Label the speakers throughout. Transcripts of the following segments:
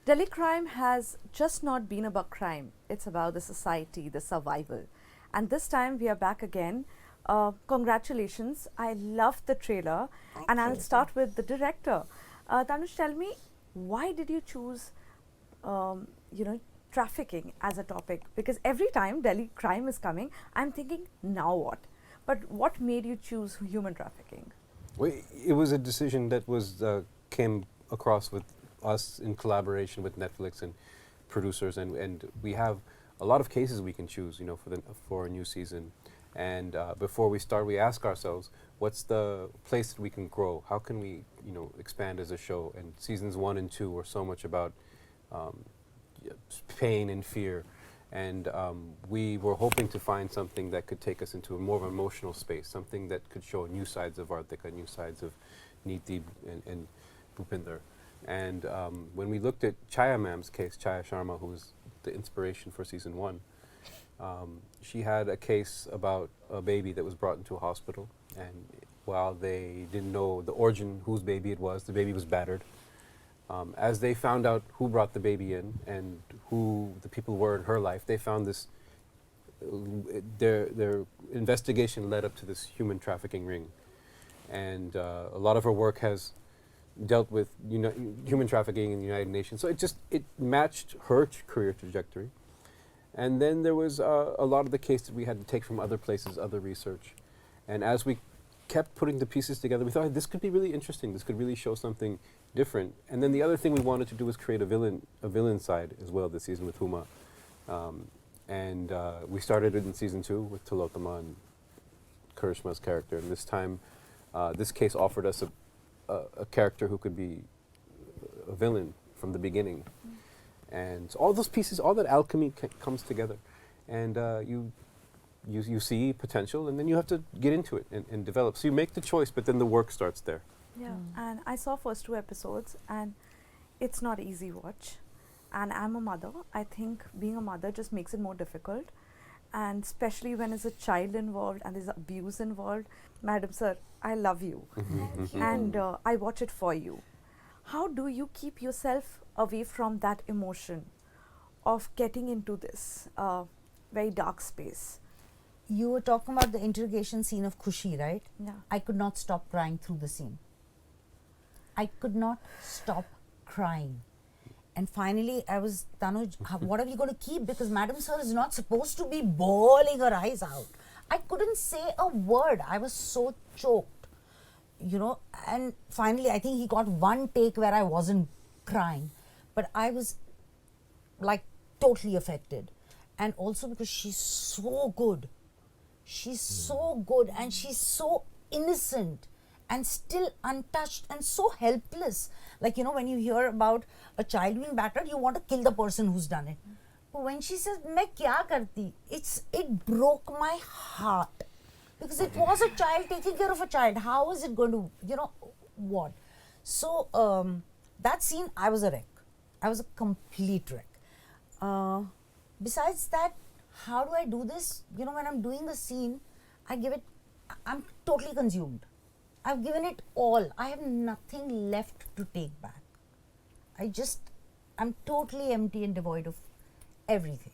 Speaker 1: Delhi crime has just not been about crime, it's about the society, the survival. And this time we are back again. Congratulations, I loved the trailer. And I'll start with the director. Tanuj, tell me, why did you choose, trafficking as a topic? Because every time Delhi crime is coming, I'm thinking, now what? But what made you choose human trafficking?
Speaker 2: Well, it was a decision that was came across with us in collaboration with Netflix and producers, and we have a lot of cases we can choose, for a new season. And before we start, we ask ourselves, what's the place that we can grow? How can we, expand as a show? And seasons 1 and 2 were so much about pain and fear. And we were hoping to find something that could take us into a more of an emotional space, something that could show new sides of Artika, new sides of Neeti and Bhupinder. And when we looked at Chaya ma'am's case, Chaya Sharma, who was the inspiration for season 1, she had a case about a baby that was brought into a hospital. And while they didn't know the origin, whose baby it was, the baby was battered. As they found out who brought the baby in and who the people were in her life, they found this, their investigation led up to this human trafficking ring. And a lot of her work has dealt with human trafficking in the United Nations. So it matched her career trajectory. And then there was a lot of the case that we had to take from other places, other research. And as we kept putting the pieces together, we thought, this could be really interesting. This could really show something different. And then the other thing we wanted to do was create a villain side as well this season with Huma. And we started it in season 2 with Tilotama and Karishma's character. And this time, this case offered us a character who could be a villain from the beginning. And so all those pieces, all that alchemy comes together. And you see potential, and then you have to get into it and develop. So you make the choice, but then the work starts there.
Speaker 1: Yeah, and I saw first 2 episodes, and it's not easy watch. And I'm a mother. I think being a mother just makes it more difficult. And especially when there's a child involved and there's abuse involved. Madam Sir, I love you. And I watch it for you. How do you keep yourself away from that emotion of getting into this very dark space?
Speaker 3: You were talking about the interrogation scene of Khushi, right?
Speaker 1: Yeah.
Speaker 3: I could not stop crying through the scene. I could not stop crying. And finally, I was, Tanuj, what are we going to keep? Because Madam Sir is not supposed to be bawling her eyes out. I couldn't say a word. I was so choked, And finally, I think he got one take where I wasn't crying. But I was like totally affected. And also because she's so good. She's so good and she's so innocent and still untouched and so helpless. Like, when you hear about a child being battered, you want to kill the person who's done it. But when she says, "Main kya karti?" it broke my heart. Because it was a child taking care of a child. How is it going to, what? So, that scene, I was a wreck. I was a complete wreck. Besides that, how do I do this? When I'm doing a scene, I'm totally consumed. I've given it all. I have nothing left to take back. I'm totally empty and devoid of everything.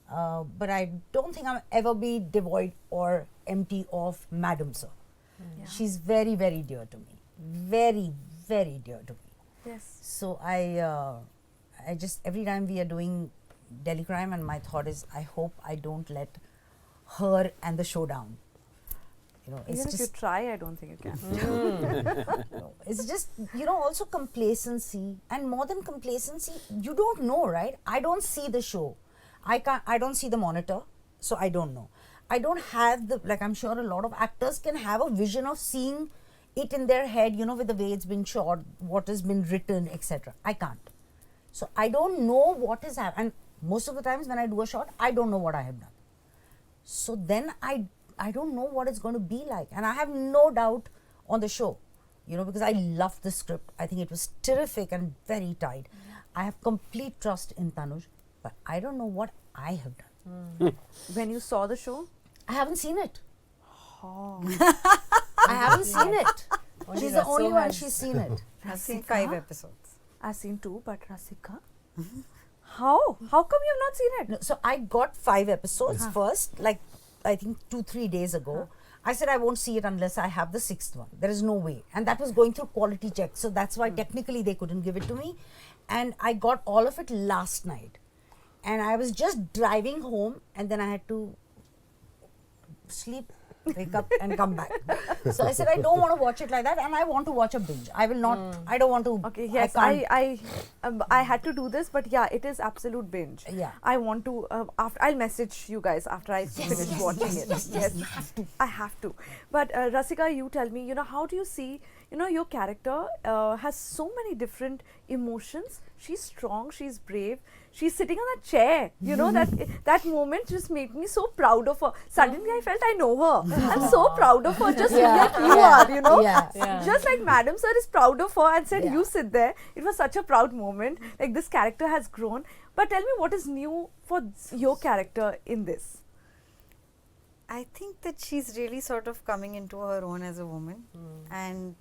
Speaker 3: But I don't think I'll ever be devoid or empty of Madam Sir.
Speaker 1: Yeah.
Speaker 3: She's very, very dear to me. Very, very dear to me.
Speaker 1: Yes.
Speaker 3: So I just, every time we are doing Delhi crime, and my thought is, I hope I don't let her and the show down.
Speaker 1: Even if you try, I don't think you can.
Speaker 3: No, it's just, also complacency, and more than complacency, you don't know, right? I don't see the show. I don't see the monitor, so I don't know. I don't have I'm sure a lot of actors can have a vision of seeing it in their head, with the way it's been shot, what has been written, etc. I can't. So I don't know what is happening. And most of the times when I do a shot, I don't know what I have done. So then I don't know what it's going to be like. And I have no doubt on the show, because I loved the script. I think it was terrific and very tight. I have complete trust in Tanuj, but I don't know what I have done.
Speaker 1: When you saw the show?
Speaker 3: I haven't seen it.
Speaker 1: Oh.
Speaker 3: I haven't seen it. She's the only one she's seen it.
Speaker 4: I've seen 5 episodes.
Speaker 1: I've seen 2, but Rasika, how come you have not seen it?
Speaker 3: No, so I got 5 episodes first, like I think 2-3 days ago. I said I won't see it unless I have the 6th one. There is no way. And that was going through quality checks. So that's why technically they couldn't give it to me. And I got all of it last night. And I was just driving home and then I had to sleep, wake up and come back. So I said I don't want to watch it like that and I want to watch a binge. I will not, I don't want to.
Speaker 1: Okay, yes, I had to do this, but yeah, it is absolute binge.
Speaker 3: Yeah.
Speaker 1: I want to, I'll message you guys after I finish watching it. Yes, I have to. But Rasika, you tell me, how do you see, your character has so many different emotions. She's strong, she's brave, she's sitting on a chair. That moment just made me so proud of her. Suddenly I felt I know her. I'm so proud of her, just like you are,
Speaker 3: Yeah.
Speaker 1: Just like Madam Sir is proud of her and said, you sit there. It was such a proud moment. Like, this character has grown. But tell me, what is new for your character in this?
Speaker 4: I think that she's really sort of coming into her own as a woman, and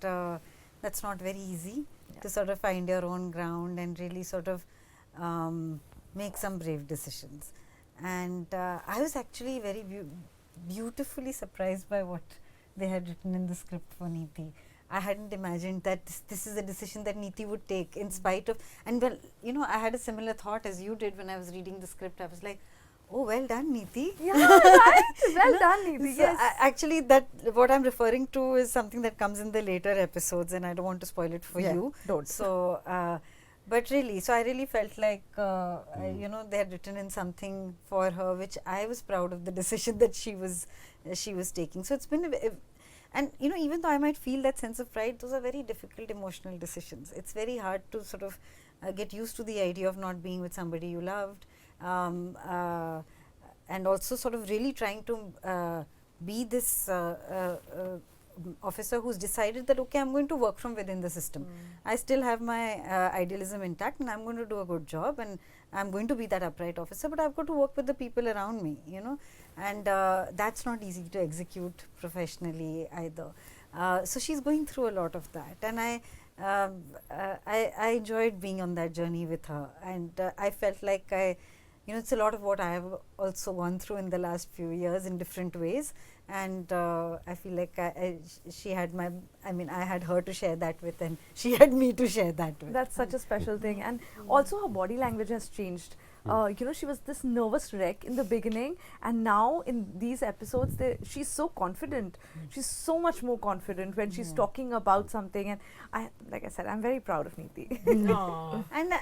Speaker 4: that's not very easy to sort of find your own ground and really sort of make some brave decisions. And I was actually very beautifully surprised by what they had written in the script for Neeti. I hadn't imagined that this is a decision that Neeti would take in spite of, and well, I had a similar thought as you did when I was reading the script. I was like, oh, well done, Neeti.
Speaker 1: Yeah, right. Well done, Neeti.
Speaker 4: So
Speaker 1: Yes.
Speaker 4: actually, that what I'm referring to is something that comes in the later episodes, and I don't want to spoil it for you.
Speaker 1: Don't.
Speaker 4: So, but really, so I really felt like they had written in something for her, which I was proud of the decision that she was taking. So it's been and even though I might feel that sense of pride, those are very difficult emotional decisions. It's very hard to sort of get used to the idea of not being with somebody you loved. And also sort of really trying to be this officer who's decided that, okay, I'm going to work from within the system. I still have my idealism intact and I'm going to do a good job and I'm going to be that upright officer, but I've got to work with the people around me, and that's not easy to execute professionally either. So she's going through a lot of that, and I enjoyed being on that journey with her, and I felt like it's a lot of what I have also gone through in the last few years in different ways, and I feel like she had I had her to share that with, and she had me to share that with.
Speaker 1: That's such a special thing. And also her body language has changed. She was this nervous wreck in the beginning, and now in these episodes, she's so confident. She's so much more confident when she's talking about something. And like I said, I'm very proud of Neeti.
Speaker 4: And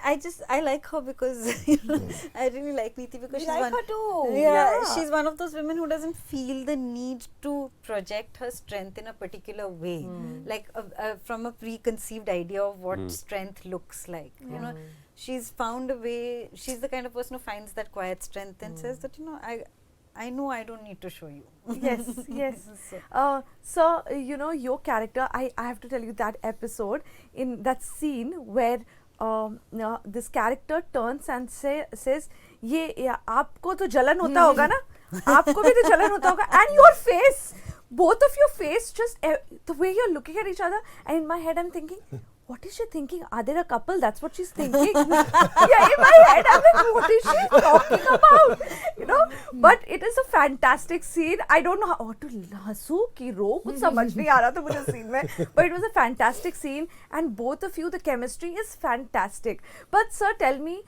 Speaker 4: I like her because I really like Neeti because she's
Speaker 3: like her too.
Speaker 4: Yeah, she's one of those women who doesn't feel the need to project her strength in a particular way, like from a preconceived idea of what strength looks like. She's found a way. She's the kind of person who finds that quiet strength and says that, I know I don't need to show you.
Speaker 1: Yes, yes. So, your character, I have to tell you that episode, in that scene where this character turns and says, ये आपको तो जलन होता होगा ना, आपको भी तो जलन होता होगा, and your face, both of your face, just the way you're looking at each other, and in my head I'm thinking, what is she thinking? Are they a couple? That's what she's thinking. Yeah, in my head I'm like, what is she talking about? But it is a fantastic scene. I don't know how to हंसू कि रो, कुछ समझ नहीं आ रहा था मुझे scene में. But it was a fantastic scene, and both of you, the chemistry is fantastic. But sir, tell me,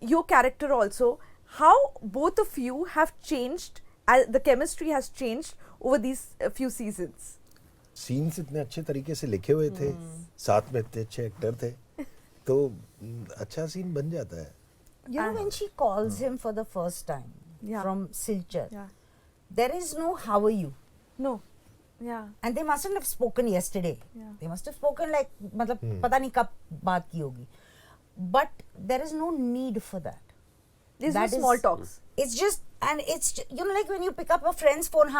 Speaker 1: your character also, how both of you have changed, the chemistry has changed over these few seasons.
Speaker 5: Scenes इतने अच्छे तरीके से लिखे हुए थे, साथ में इतने अच्छे एक्टर थे, तो अच्छा सीन बन जाता है.
Speaker 3: When she calls him for the first time from Silchar,
Speaker 1: Yeah.
Speaker 3: there is no how are you.
Speaker 1: No. Yeah.
Speaker 3: And they mustn't have spoken yesterday.
Speaker 1: Yeah.
Speaker 3: They must have spoken like, मतलब पता नहीं कब बात की होगी. But there is no need for that.
Speaker 1: There's no small talks.
Speaker 3: It's just, and it's, like when you pick up a friend's phone,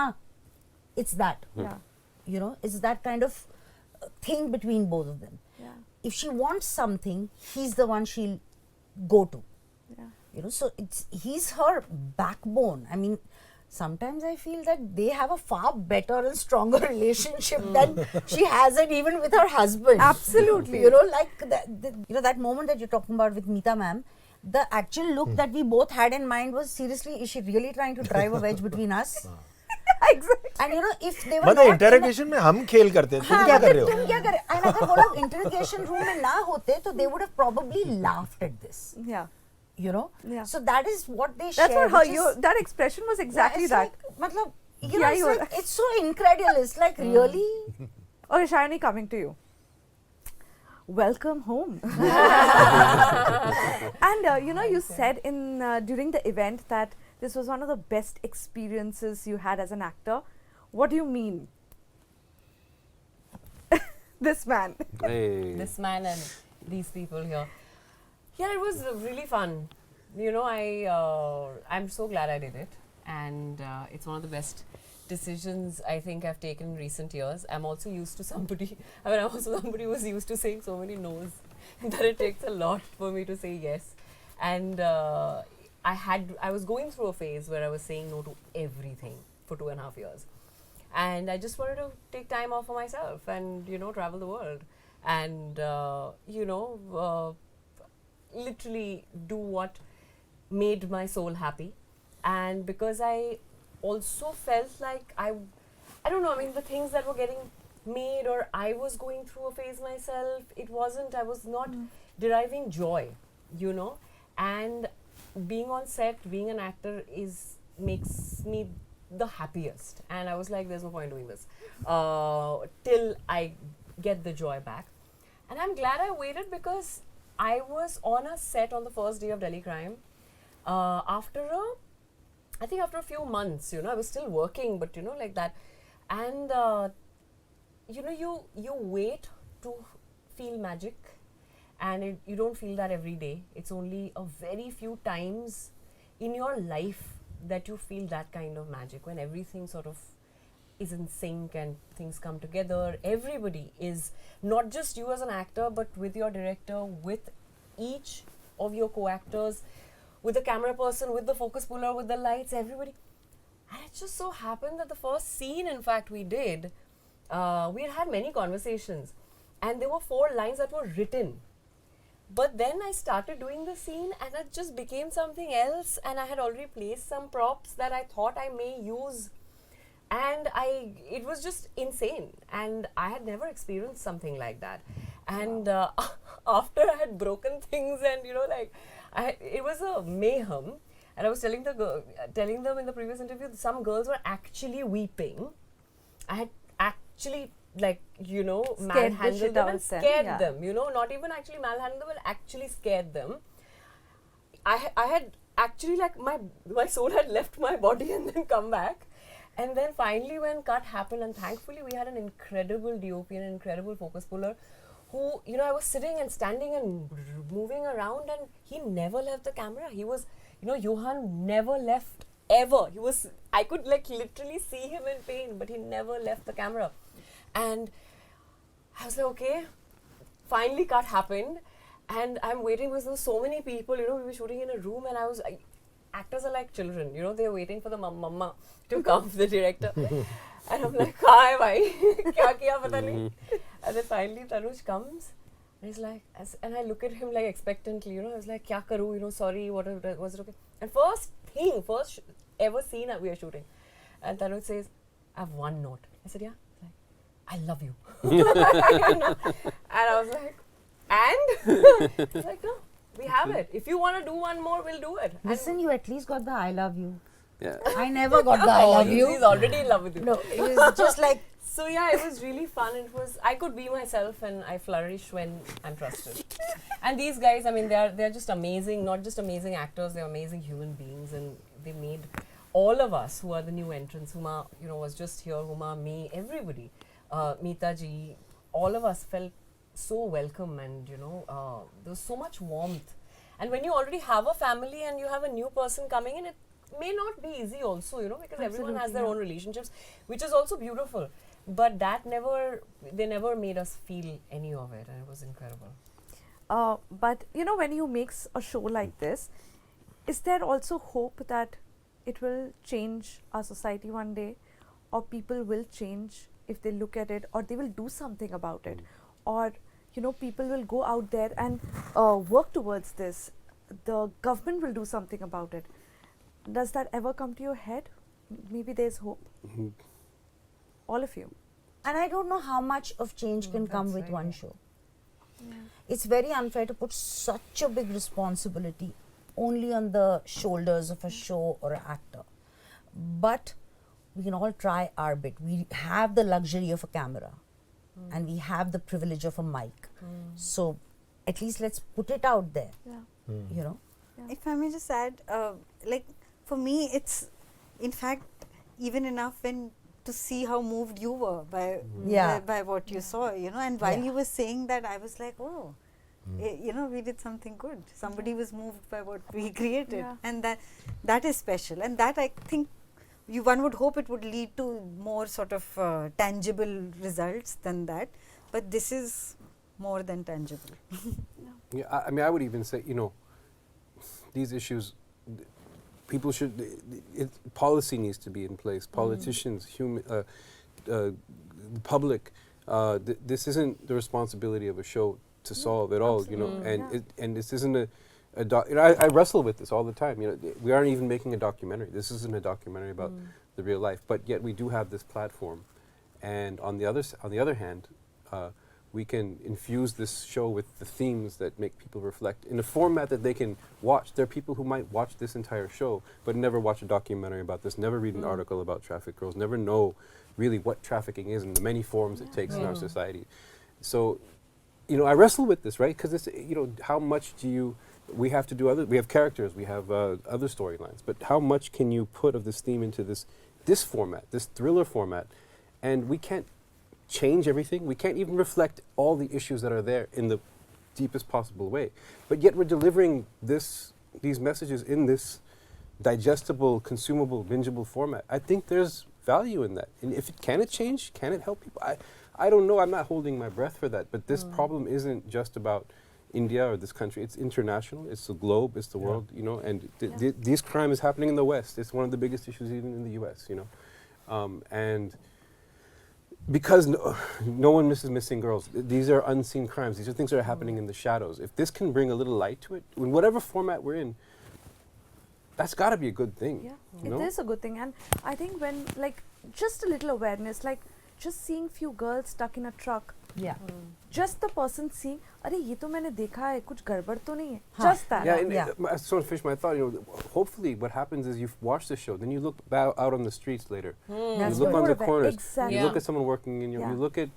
Speaker 3: it's that.
Speaker 1: Yeah.
Speaker 3: It's that kind of thing between both of them.
Speaker 1: Yeah.
Speaker 3: If she wants something, he's the one she'll go to.
Speaker 1: Yeah.
Speaker 3: So he's her backbone. I mean, sometimes I feel that they have a far better and stronger relationship than she has it even with her husband.
Speaker 1: Absolutely.
Speaker 3: You know, like that moment that you're talking about with Meeta ma'am, the actual look that we both had in mind was, seriously, is she really trying to drive a wedge between us?
Speaker 1: Exactly.
Speaker 3: And you know, if they were
Speaker 5: मतलब
Speaker 3: not
Speaker 5: interrogation में हम खेल करते हैं, तुम क्या कर रहे हो?
Speaker 3: तुम क्या कर रहे हो? And अगर वो लोग interrogation room में ना होते, तो they would have probably laughed at this.
Speaker 1: Yeah.
Speaker 3: You know?
Speaker 1: Yeah.
Speaker 3: So that is what they
Speaker 1: That's
Speaker 3: share.
Speaker 1: what that expression was exactly that.
Speaker 3: Like, matlab, you
Speaker 1: Yeah,
Speaker 3: know, it's,
Speaker 1: you're
Speaker 3: like, it's so incredible. It's like, really?
Speaker 1: Okay, Shayani, coming to you. Welcome home. And you know, you said in during the event that this was one of the best experiences you had as an actor. What do you mean? This man.
Speaker 2: Hey.
Speaker 6: This man and these people here. Yeah, it was really fun. You know, I'm so glad I did it, and it's one of the best decisions I think I've taken in recent years. I'm also used to somebody. I mean, I'm also somebody who's used to saying so many no's that it takes a lot for me to say yes. And I was going through a phase where I was saying no to everything for 2.5 years, and I just wanted to take time off for myself and, you know, travel the world and you know, literally do what made my soul happy. And because I also felt like I don't know, I mean, the things that were getting made, or I was going through a phase myself, I was not deriving joy, you know. And being on set, being an actor makes me the happiest, and I was like, there's no point doing this till I get the joy back. And I'm glad I waited, because I was on a set on the first day of Delhi Crime after a few months, you know. I was still working, but you know, like that. And you know, you wait to feel magic, and you don't feel that every day. It's only a very few times in your life that you feel that kind of magic, when everything sort of is in sync and things come together. Everybody is, not just you as an actor, but with your director, with each of your co-actors, with the camera person, with the focus puller, with the lights, everybody. And it just so happened that the first scene, in fact, we did, we had many conversations, and there were 4 lines that were written. But then I started doing the scene, and it just became something else, and I had already placed some props that I thought I may use, and it was just insane, and I had never experienced something like that. And after I had broken things, and you know, like, it was a mayhem. And I was telling them in the previous interview, some girls were actually weeping. I had actually, like, you know, manhandled them and scared them, you know, not even actually manhandled them, but actually scared them. I had actually, like, my soul had left my body and then come back. And then finally when cut happened, and thankfully we had an incredible DOP and an incredible focus puller who, you know, I was sitting and standing and moving around, and he never left the camera. He was, you know, Johan never left ever. I could, like, literally see him in pain, but he never left the camera. And I was like, okay, finally cut happened, and I'm waiting because there were so many people, you know, we were shooting in a room, and actors are like children, you know, they're waiting for the mama to come, the director. And I'm like, hi bhai, kya kiya pata nahi. And then finally Tanuj comes, and he's like, and I look at him like expectantly, you know, I was like, kya karu, you know, sorry, was it okay? And first ever scene that we are shooting. And Tanuj says, I have one note. I said, yeah. I love you. And I was like, and? He's like, no, we have it. If you want to do one more, we'll do it.
Speaker 3: Listen, you at least got the I love you.
Speaker 2: Yeah.
Speaker 3: I never got the I love you.
Speaker 6: He's already in love with you.
Speaker 3: No, it was just like.
Speaker 6: So yeah, it was really fun. I could be myself, and I flourish when I'm trusted. And these guys, I mean, they're just amazing. Not just amazing actors, they're amazing human beings, and they made all of us who are the new entrants, Huma, you know, was just here, Huma, me, everybody, Meeta ji, all of us felt so welcome, and you know, there was so much warmth. And when you already have a family and you have a new person coming in, it may not be easy also, you know, because everyone has their own relationships, which is also beautiful. But they never made us feel any of it, and it was incredible.
Speaker 1: But you know, when you make a show like this, is there also hope that it will change our society one day, or people will change if they look at it, or they will do something about it, or people will go out there and work towards this. The government will do something about it. Does that ever come to your head? Maybe there's hope. All of you.
Speaker 3: And I don't know how much of change can come
Speaker 6: that's
Speaker 3: with
Speaker 6: right,
Speaker 3: one
Speaker 6: yeah.
Speaker 3: show. It's very unfair to put such a big responsibility only on the shoulders of a show or an actor. But we can all try our bit. We have the luxury of a camera and we have the privilege of a mic. So at least let's put it out there,
Speaker 1: Yeah.
Speaker 3: you know.
Speaker 4: If I may just add, like for me, it's in fact even enough when to see how moved you were by
Speaker 3: Yeah.
Speaker 4: by what you saw, and while
Speaker 3: Yeah.
Speaker 4: you were saying that, I was like, oh, we did something good. Somebody was moved by what we created,
Speaker 1: Yeah.
Speaker 4: and that is special, and that I think one would hope it would lead to more sort of tangible results than that, but this is more than tangible.
Speaker 2: Yeah, I mean, I would even say, these issues, people should, policy needs to be in place. Politicians, the public, this isn't the responsibility of a show to solve at all, and this isn't I wrestle with this all the time. We aren't even making a documentary. This isn't a documentary about the real life, but yet we do have this platform, and on the other hand, we can infuse this show with the themes that make people reflect in a format that they can watch. There are people who might watch this entire show but never watch a documentary about this, never read an article about trafficked girls, never know really what trafficking is and the many forms it takes in our society. So, I wrestle with this, right? Because it's, how much we have to do we have characters, we have other storylines, but how much can you put of this theme into this format, this thriller format? And we can't change everything. We can't even reflect all the issues that are there in the deepest possible way. But yet we're delivering these messages in this digestible, consumable, bingeable format. I think there's value in that. And can it change? Can it help people? I don't know. I'm not holding my breath for that. But this problem isn't just about India or this country. It's international. It's the globe. It's the world. And this crime is happening in the West. It's one of the biggest issues even in the U.S. And because no one misses missing girls. These are unseen crimes. These are things that are happening in the shadows. If this can bring a little light to it, in whatever format we're in, that's got to be a good thing.
Speaker 1: Yeah, it is a good thing. And I think when, just a little awareness, just seeing few girls stuck in a truck,
Speaker 3: Yeah.
Speaker 1: just the person seeing, अरे ये तो मैंने देखा है, कुछ गड़बड़ तो नहीं है. Just that.
Speaker 2: Yeah, and
Speaker 3: Yeah.
Speaker 2: I sort of finished my thought. Hopefully, what happens is you watch the show, then you look out on the streets later. You
Speaker 3: That's
Speaker 2: look
Speaker 3: good.
Speaker 2: on the
Speaker 1: Exactly.
Speaker 2: corners.
Speaker 1: Exactly.
Speaker 2: You
Speaker 6: Yeah.
Speaker 2: look at someone working in your.
Speaker 1: Yeah.
Speaker 2: You look at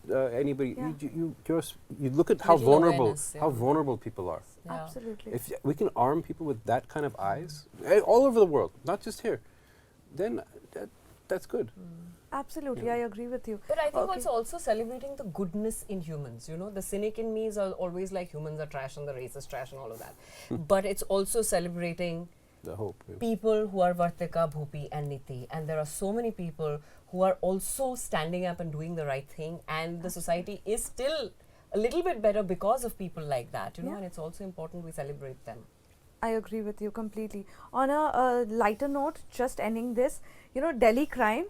Speaker 2: anybody.
Speaker 1: Yeah.
Speaker 2: You look at how
Speaker 6: Little
Speaker 2: vulnerable
Speaker 6: awareness, yeah.
Speaker 2: people are.
Speaker 6: Yeah.
Speaker 1: Absolutely.
Speaker 2: If we can arm people with that kind of eyes, all over the world, not just here, then that's good.
Speaker 1: Absolutely, I agree with you.
Speaker 6: But I think
Speaker 1: Okay.
Speaker 6: it's also celebrating the goodness in humans. The cynic in me is always like humans are trash and the race is trash and all of that. But it's also celebrating
Speaker 2: The hope. Yeah.
Speaker 6: people who are Vartika, Bhupi and Niti. And there are so many people who are also standing up and doing the right thing. And the society is still a little bit better because of people like that,
Speaker 1: Yeah.
Speaker 6: and it's also important we celebrate them.
Speaker 1: I agree with you completely. On a lighter note, just ending this, Delhi crime,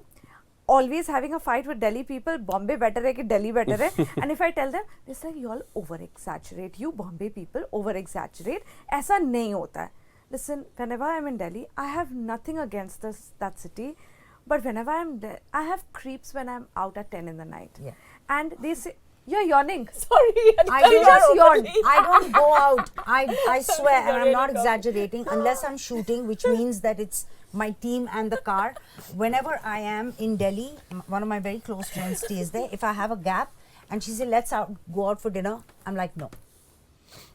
Speaker 1: always having a fight with Delhi people, Bombay better hai ki Delhi better hai. And if I tell them, it's like you all over-exaggerate. You Bombay people over-exaggerate. ऐसा नहीं होता है. Listen, whenever I'm in Delhi, I have nothing against that city. But whenever I'm there, I have creeps when I'm out at 10 in the night.
Speaker 3: Yeah.
Speaker 1: And they say, you're yawning.
Speaker 6: Sorry,
Speaker 3: I
Speaker 1: You just yawned.
Speaker 3: don't go out. I swear, and I'm
Speaker 6: really
Speaker 3: not
Speaker 6: come.
Speaker 3: exaggerating, unless I'm shooting, which means that it's my team and the car. Whenever I am in Delhi, one of my very close friends stays there. If I have a gap and she says, let's go out for dinner, I'm like, no.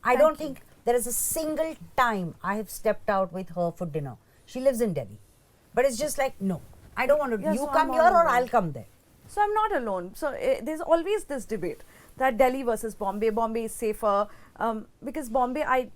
Speaker 3: I don't think there is a single time I have stepped out with her for dinner. She lives in Delhi. But it's just like, no. I don't want to.
Speaker 1: Yeah,
Speaker 3: You
Speaker 1: so
Speaker 3: come
Speaker 1: I'm
Speaker 3: here
Speaker 1: all
Speaker 3: or
Speaker 1: alone.
Speaker 3: I'll come there.
Speaker 1: So I'm not alone. So there's always this debate that Delhi versus Bombay. Bombay is safer because Bombay,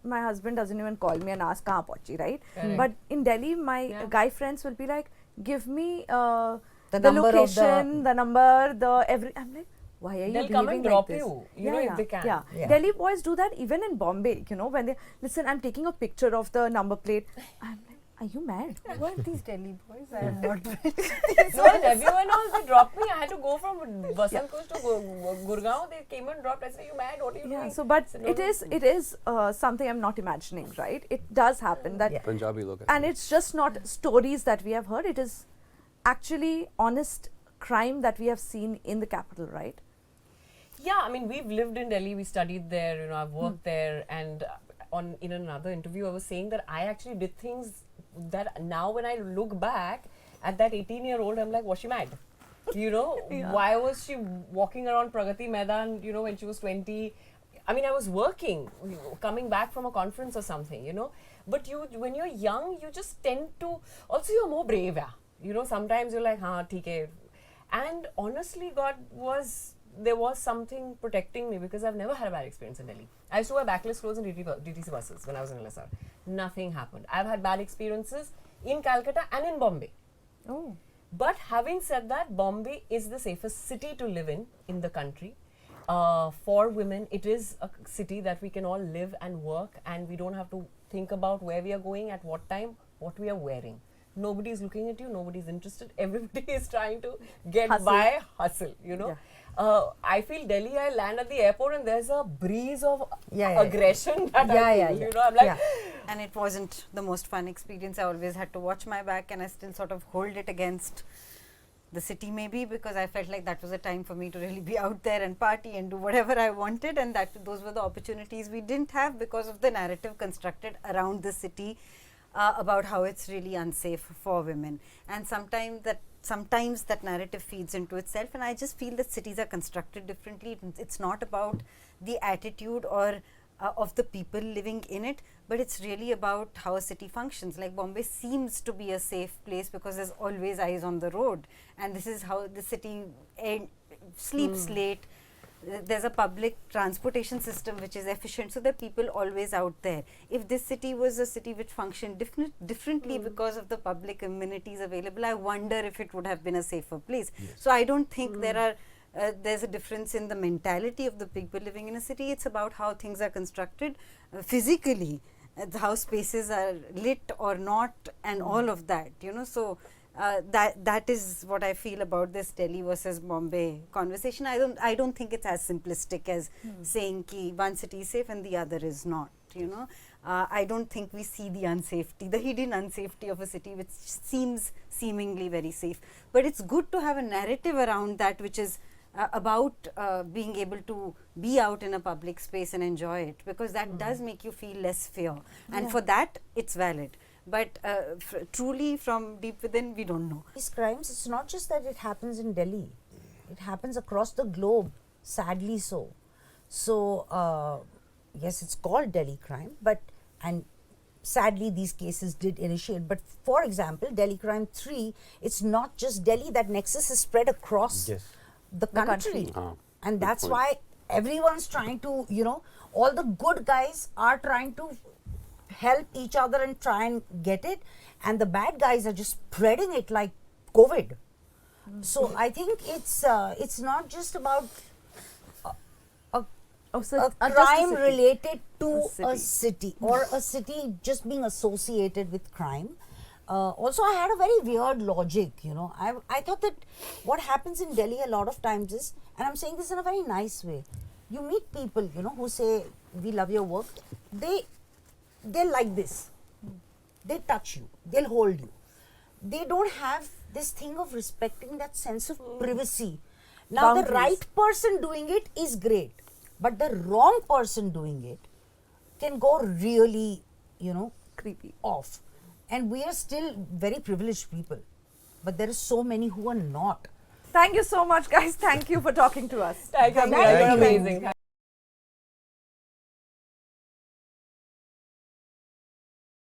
Speaker 1: my husband doesn't even call me and ask kahan pahunchi, right?
Speaker 6: Correct.
Speaker 1: But in Delhi, my
Speaker 6: Yeah.
Speaker 1: guy friends will be like, give me
Speaker 3: The
Speaker 1: the
Speaker 3: number of
Speaker 1: location, the number, the every. I'm like, why are you
Speaker 6: They'll come and
Speaker 1: behaving
Speaker 6: drop
Speaker 1: like this?
Speaker 6: you, if they can.
Speaker 1: Yeah.
Speaker 3: Yeah.
Speaker 1: Delhi boys do that even in Bombay. When they listen, I'm taking a picture of the number plate. I'm like, Are you mad?
Speaker 4: Who are these Delhi boys? I am not.
Speaker 6: No, in everyone else, they dropped me. I had to go from Vasant Kush to Gurgaon. They came and dropped. I said, you mad? What are you
Speaker 1: Yeah.
Speaker 6: doing?
Speaker 1: So, but
Speaker 6: I said,
Speaker 1: it is something I'm not imagining, right? It does happen that,
Speaker 2: Punjabi look.
Speaker 1: and it's just not stories that we have heard. It is actually honest crime that we have seen in the capital, right?
Speaker 6: Yeah, I mean, we've lived in Delhi. We studied there. You know, I've worked there. And in another interview, I was saying that I actually did things that now when I look back at that 18-year-old, I'm like, was she mad? You know, why was she walking around Pragati Maidan, you know, when she was 20? I mean, I was working, coming back from a conference or something, you know. But when you're young, you just tend to, also you're more brave, yeah. You know, sometimes you're like, haan, theek hai. And honestly, there was something protecting me because I've never had a bad experience in Delhi. I used to wear backless clothes in DTC buses when I was in LSR. Nothing happened. I've had bad experiences in Calcutta and in Bombay.
Speaker 1: Oh.
Speaker 6: But having said that, Bombay is the safest city to live in the country. For women, it is a city that we can all live and work, and we don't have to think about where we are going, at what time, what we are wearing. Nobody is looking at you, nobody's interested. Everybody is trying to get by, hustle, you know. I feel Delhi, I land at the airport and there's a breeze of aggression that I feel, you know. I'm like,
Speaker 4: And it wasn't the most fun experience. I always had to watch my back, and I still sort of hold it against the city, maybe because I felt like that was a time for me to really be out there and party and do whatever I wanted, and those were the opportunities we didn't have because of the narrative constructed around the city about how it's really unsafe for women. And sometimes that narrative feeds into itself, and I just feel that cities are constructed differently. It's not about the attitude or of the people living in it, but it's really about how a city functions. Like Bombay seems to be a safe place because there's always eyes on the road, and this is how the city sleeps late. There's a public transportation system which is efficient, so there are people always out there. If this city was a city which functioned differently because of the public amenities available, I wonder if it would have been a safer place. So I don't think there's a difference in the mentality of the people living in a city. It's about how things are constructed physically, how spaces are lit or not, and all of that, you know. So that is what I feel about this Delhi versus Bombay conversation. I don't think it's as simplistic as saying ki one city is safe and the other is not, you know. I don't think we see the hidden unsafety of a city which seems seemingly very safe. But it's good to have a narrative around that which is about being able to be out in a public space and enjoy it, because that does make you feel less fear, and for that it's valid. But truly from deep within, we don't know.
Speaker 3: These crimes, it's not just that it happens in Delhi, it happens across the globe, sadly so. So yes, it's called Delhi crime, and sadly these cases did initiate. But for example, Delhi crime 3, it's not just Delhi, that nexus is spread across the country. And that's why everyone's trying to, you know, all the good guys are trying to help each other and try and get it, and the bad guys are just spreading it like COVID. So I think it's not just about a crime related to a city or a city just being associated with crime. Also, I had a very weird logic, you know. I thought that what happens in Delhi a lot of times is, and I'm saying this in a very nice way, you meet people, you know, who say, we love your work. They're like this. They touch you. They'll hold you. They don't have this thing of respecting that sense of privacy. Now, the right person doing it is great, but the wrong person doing it can go really, you know, creepy off. And we are still very privileged people, but there are so many who are not.
Speaker 1: Thank you so much, guys. Thank you for talking to us.
Speaker 6: Thank you. You're amazing.